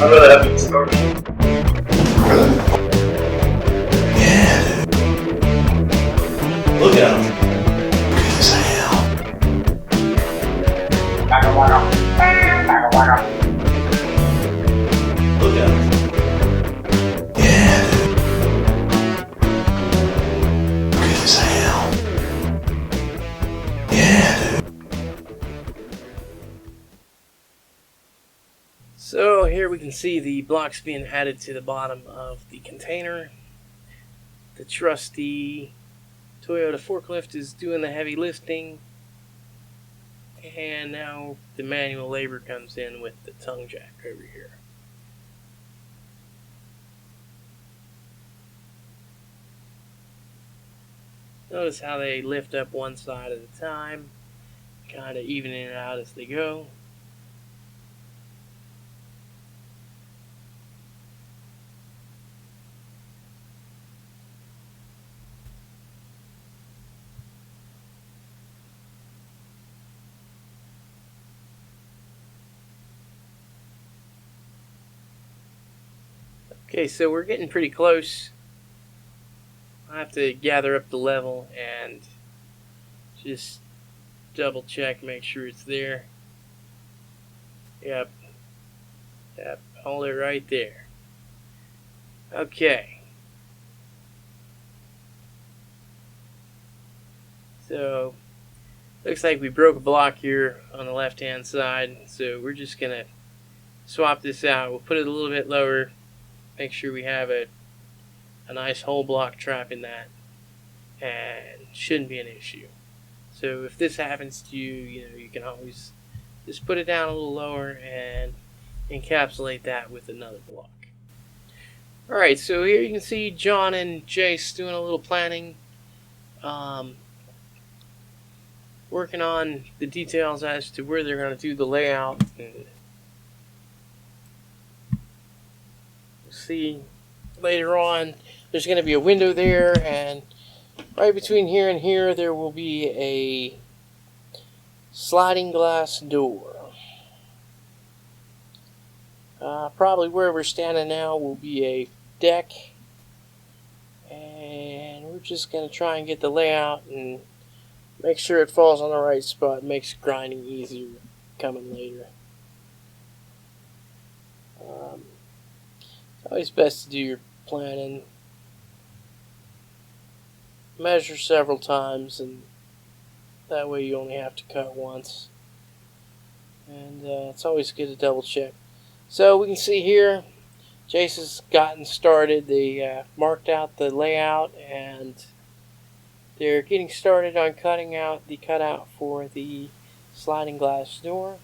I'm really happy to start. Really? Yeah, dude. Look at him. Good as hell. Look at him. Yeah, dude. Good as hell. Yeah, dude. So here we can see the blocks being added to the bottom of the container. The trusty Toyota forklift is doing the heavy lifting. And now the manual labor comes in with the tongue jack over here. Notice how they lift up one side at a time, kind of evening it out as they go. Okay, so we're getting pretty close. I have to gather up the level and just double check, make sure it's there. Yep, hold it right there. Okay. So, looks like we broke a block here on the left hand side, so we're just gonna swap this out. We'll put it a little bit lower, make sure we have a nice whole block trap in that, and shouldn't be an issue. So if this happens to you, you can always just put it down a little lower and encapsulate that with another block. Alright, so here you can see John and Jace doing a little planning, working on the details as to where they're going to do the layout. And we'll see later on, there's going to be a window there, and right between here and here there will be a sliding glass door. Probably where we're standing now will be a deck, and we're just going to try and get the layout and make sure it falls on the right spot. Makes grinding easier coming later. It's always best to do your planning, measure several times, and that way you only have to cut once. And it's always good to double check. So we can see here, Jace has gotten started. They marked out the layout, and they're getting started on cutting out the cutout for the sliding glass door.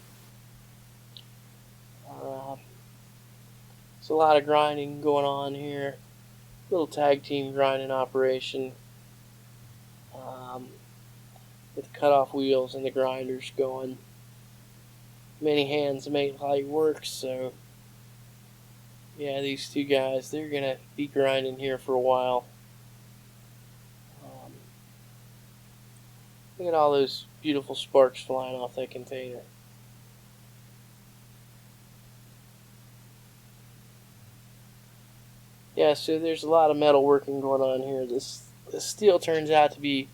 There's a lot of grinding going on here. Little tag team grinding operation. With cutoff wheels and the grinders going. Many hands make light work, so yeah, these two guys, they're going to be grinding here for a while. Look at all those beautiful sparks flying off that container. Yeah, so there's a lot of metal working going on here. This steel turns out to be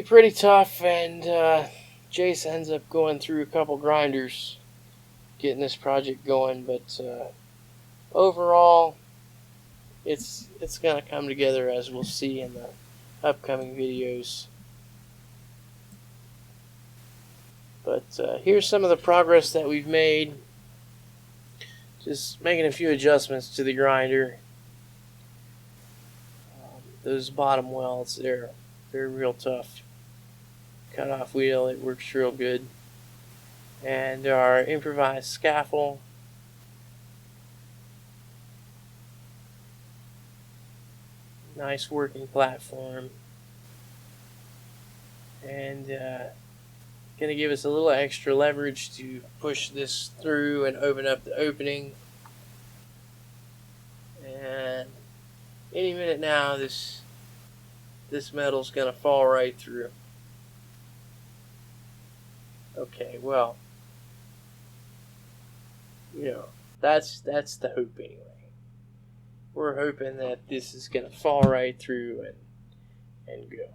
pretty tough, and Jace ends up going through a couple grinders getting this project going, but overall it's going to come together, as we'll see in the upcoming videos. But here's some of the progress that we've made. Just making a few adjustments to the grinder. Those bottom welds, they're real tough. Cutoff wheel, it works real good. And our improvised scaffold. Nice working platform. And going to give us a little extra leverage to push this through and open up the opening. And any minute now, this metal's going to fall right through. Okay, well, That's the hope anyway. We're hoping that this is gonna fall right through and go.